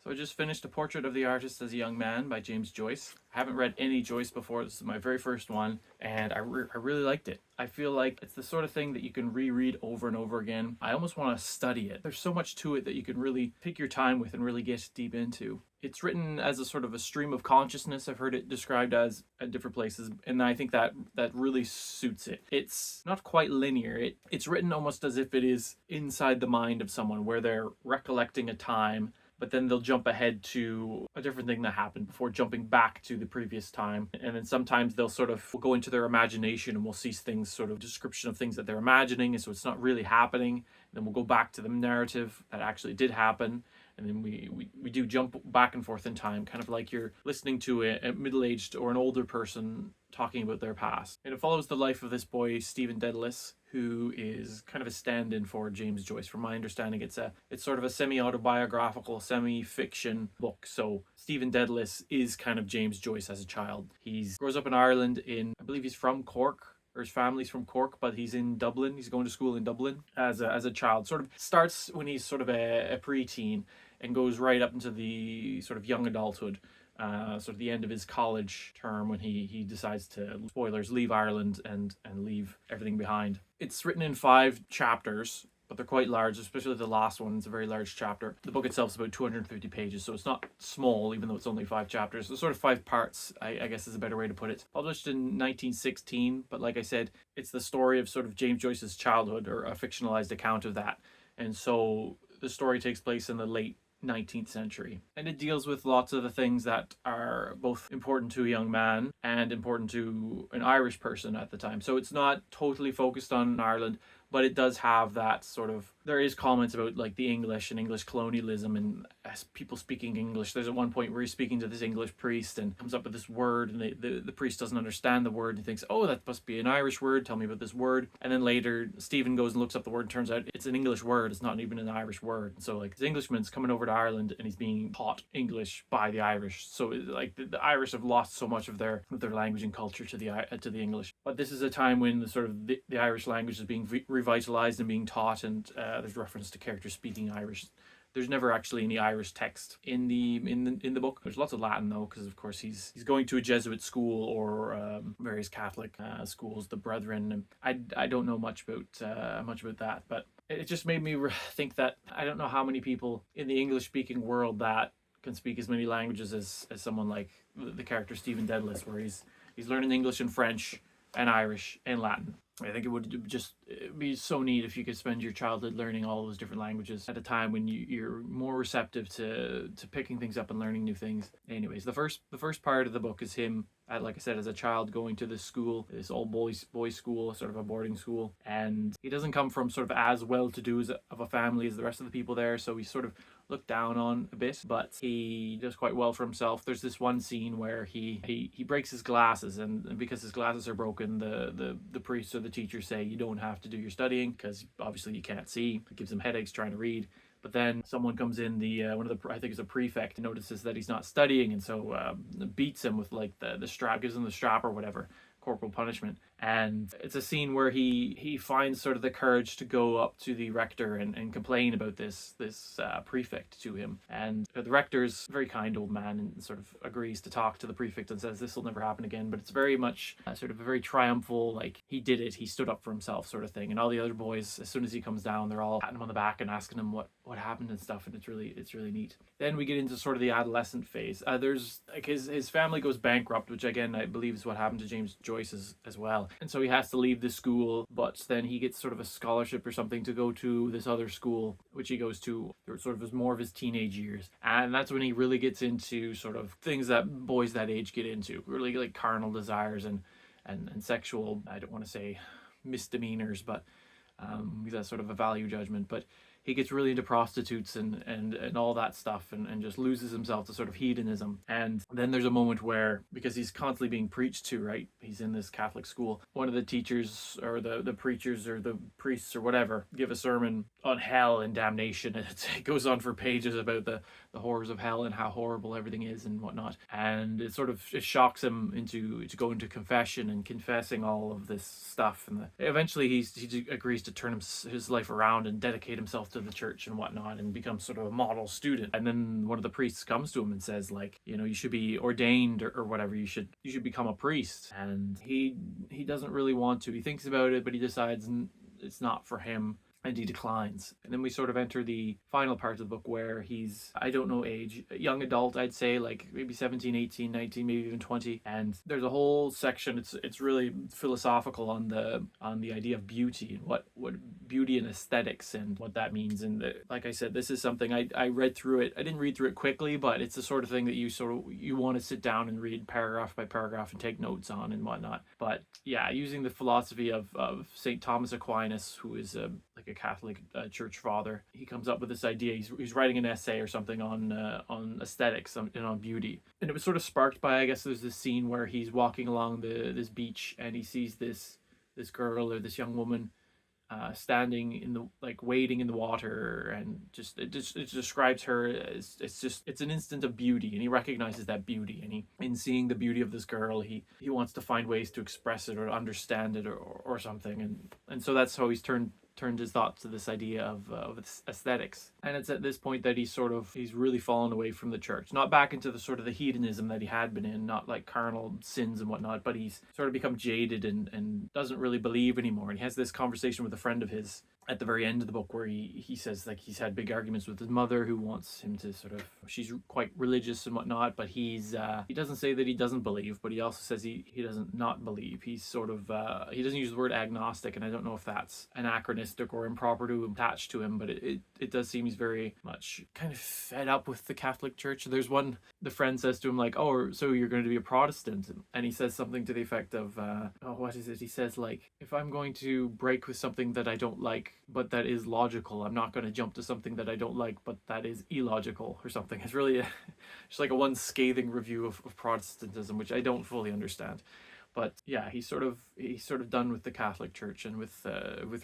So I just finished A Portrait of the Artist as a Young Man by James Joyce. I haven't read any Joyce before. This is my very first one, and I really liked it. I feel like it's the sort of thing that you can reread over and over again. I almost want to study it. There's so much to it that you can really take your time with and really get deep into. It's written as a sort of a stream of consciousness. I've heard it described as at different places, and I think that really suits it. It's not quite linear. It's written almost as if it is inside the mind of someone, where they're recollecting a time, but then they'll jump ahead to a different thing that happened before jumping back to the previous time. And then sometimes they'll sort of go into their imagination, and we'll see things, sort of description of things that they're imagining, and so it's not really happening. And then we'll go back to the narrative that actually did happen. And then we do jump back and forth in time, kind of like you're listening to a middle-aged or an older person talking about their past. And it follows the life of this boy, Stephen Dedalus, who is kind of a stand-in for James Joyce. From my understanding, it's sort of a semi-autobiographical, semi-fiction book. So Stephen Dedalus is kind of James Joyce as a child. He grows up in Ireland I believe he's from Cork, or his family's from Cork, but he's in Dublin. He's going to school in Dublin as a child. Sort of starts when he's sort of a preteen and goes right up into the sort of young adulthood, sort of the end of his college term, when he decides to, spoilers, leave Ireland and leave everything behind. It's written in 5 chapters, but they're quite large, especially the last one. It's a very large chapter. The book itself is about 250 pages, so it's not small, even though it's only 5 chapters. It's sort of 5 parts, I guess is a better way to put it. Published in 1916, but like I said, it's the story of sort of James Joyce's childhood, or a fictionalized account of that. And so the story takes place in the late 19th century, and it deals with lots of the things that are both important to a young man and important to an Irish person at the time. So it's not totally focused on Ireland, but it does have that sort of, there is comments about like the English and English colonialism and people speaking English. There's at one point where he's speaking to this English priest and comes up with this word, and the priest doesn't understand the word and thinks, oh, that must be an Irish word, tell me about this word. And then later Stephen goes and looks up the word, and turns out it's an English word, it's not even an Irish word. So like this Englishman's coming over to Ireland and he's being taught English by the Irish. So like the Irish have lost so much of their language and culture to the English. But this is a time when the Irish language is being revitalized and being taught, and there's reference to characters speaking Irish. There's never actually any Irish text in the book. There's lots of Latin though, because of course he's going to a Jesuit school, or various Catholic schools, the Brethren. I don't know much about that, but it just made me think that I don't know how many people in the English speaking world that can speak as many languages as someone like the character Stephen Dedalus, where he's learning English and French and Irish and Latin. I think it would just be so neat if you could spend your childhood learning all those different languages at a time when you're more receptive to picking things up and learning new things. Anyways, the first part of the book is him, like I said, as a child going to this school, this all boys school, sort of a boarding school, and he doesn't come from sort of as well-to-do of a family as the rest of the people there, so he's sort of looked down on a bit, but he does quite well for himself. There's this one scene where he breaks his glasses, and because his glasses are broken, the priest or the teacher say you don't have to do your studying because obviously you can't see. It gives him headaches trying to read. But then someone comes in, I think it's a prefect, notices that he's not studying, and so beats him with like the strap, gives him the strap or whatever, corporal punishment. And it's a scene where he finds sort of the courage to go up to the rector and complain about this prefect to him. And the rector's a very kind old man and sort of agrees to talk to the prefect and says this will never happen again. But it's very much sort of a very triumphal, like he did it, he stood up for himself sort of thing. And all the other boys, as soon as he comes down, they're all patting him on the back and asking him what happened and stuff. And it's really neat. Then we get into sort of the adolescent phase. There's like his family goes bankrupt, which again I believe is what happened to James Joyce as well. And so he has to leave the school, but then he gets sort of a scholarship or something to go to this other school, which he goes to sort of as more of his teenage years. And that's when he really gets into sort of things that boys that age get into, really like carnal desires and sexual, I don't want to say misdemeanors, but that's sort of a value judgment. But he gets really into prostitutes and all that stuff and just loses himself to sort of hedonism. And then there's a moment where, because he's constantly being preached to, right? He's in this Catholic school. One of the teachers or the preachers or the priests or whatever give a sermon on hell and damnation. And it goes on for pages about the the horrors of hell and how horrible everything is and whatnot. And it shocks him into to go into confession and confessing all of this stuff. And eventually he agrees to turn his life around and dedicate himself to the church and whatnot, and become sort of a model student. And then one of the priests comes to him and says, like, you know, you should be ordained or whatever. You should become a priest. And he doesn't really want to. He thinks about it, but he decides it's not for him, and he declines. And then we sort of enter the final part of the book where he's, I don't know age, a young adult, I'd say, like maybe 17, 18, 19, maybe even 20. And there's a whole section, it's really philosophical on the idea of beauty and what beauty and aesthetics and what that means. And like I said, this is something I read through it. I didn't read through it quickly, but it's the sort of thing that you want to sit down and read paragraph by paragraph and take notes on and whatnot. But yeah, using the philosophy of St. Thomas Aquinas, who is like a Catholic church father, he comes up with this idea. He's writing an essay or something on aesthetics and on beauty, and it was sort of sparked by, I guess, there's this scene where he's walking along this beach and he sees this girl or this young woman standing in the, like, wading in the water, and it describes her as it's an instant of beauty, and he recognizes that beauty, and in seeing the beauty of this girl, he wants to find ways to express it or understand it or something, and so that's how he's turned his thoughts to this idea of aesthetics. And it's at this point that he's really fallen away from the church, not back into the sort of the hedonism that he had been in, not like carnal sins and whatnot, but he's sort of become jaded and doesn't really believe anymore. And he has this conversation with a friend of his at the very end of the book where he says, like, he's had big arguments with his mother, who wants him to she's quite religious and whatnot, but he doesn't say that he doesn't believe, but he also says he doesn't not believe. He's sort of he doesn't use the word agnostic, and I don't know if that's anachronistic or improper to attach to him, but it does seem he's very much kind of fed up with the Catholic Church. There's the friend says to him, like, oh, so you're going to be a Protestant, and he says something to the effect of what is it, he says, like, if I'm going to break with something that I don't like but that is logical, I'm not going to jump to something that I don't like but that is illogical, or something. It's really just like a one scathing review of Protestantism, which I don't fully understand. But yeah, he's sort of done with the Catholic Church and with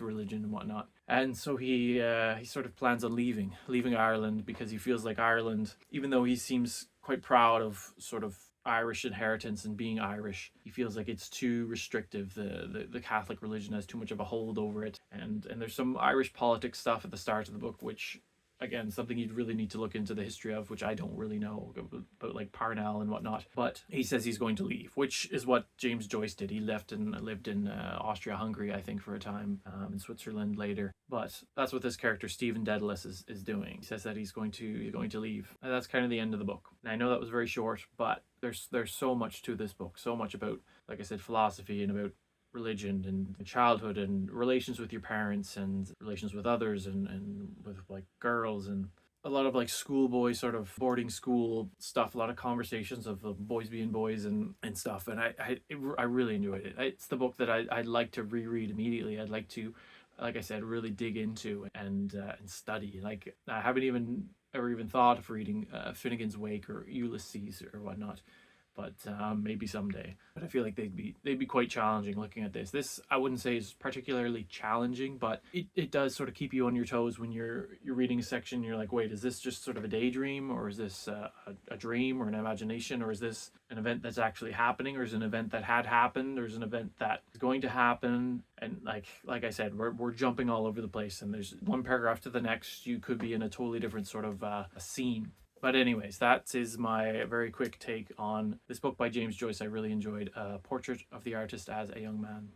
religion and whatnot, and so he sort of plans on leaving Ireland, because he feels like Ireland, even though he seems quite proud of sort of Irish inheritance and being Irish, he feels like it's too restrictive. The Catholic religion has too much of a hold over it, and there's some Irish politics stuff at the start of the book, which, again, something you'd really need to look into the history of, which I don't really know about, like Parnell and whatnot. But he says he's going to leave, which is what James Joyce did. He left and lived in Austria-Hungary, I think, for a time, in Switzerland later. But that's what this character Stephen Dedalus is doing. He says that he's going to leave, and that's kind of the end of the book. And I know that was very short, but there's so much to this book, so much about, like I said, philosophy and about religion and childhood and relations with your parents and relations with others and with, like, girls, and a lot of, like, schoolboy sort of boarding school stuff, a lot of conversations of boys being boys and stuff. And I really enjoyed it. It's the book that I'd like to reread immediately. I'd like to, like I said, really dig into and study. Like, I haven't ever even thought of reading Finnegan's Wake or Ulysses or whatnot, but maybe someday. But I feel like they'd be quite challenging looking at this. This, I wouldn't say is particularly challenging, but it does sort of keep you on your toes when you're reading a section. You're like, wait, is this just sort of a daydream, or is this a dream or an imagination, or is this an event that's actually happening, or is it an event that had happened, or is it an event that is going to happen? And like I said, we're jumping all over the place, and there's one paragraph to the next, you could be in a totally different sort of a scene. But anyways, that is my very quick take on this book by James Joyce. I really enjoyed, Portrait of the Artist as a Young Man.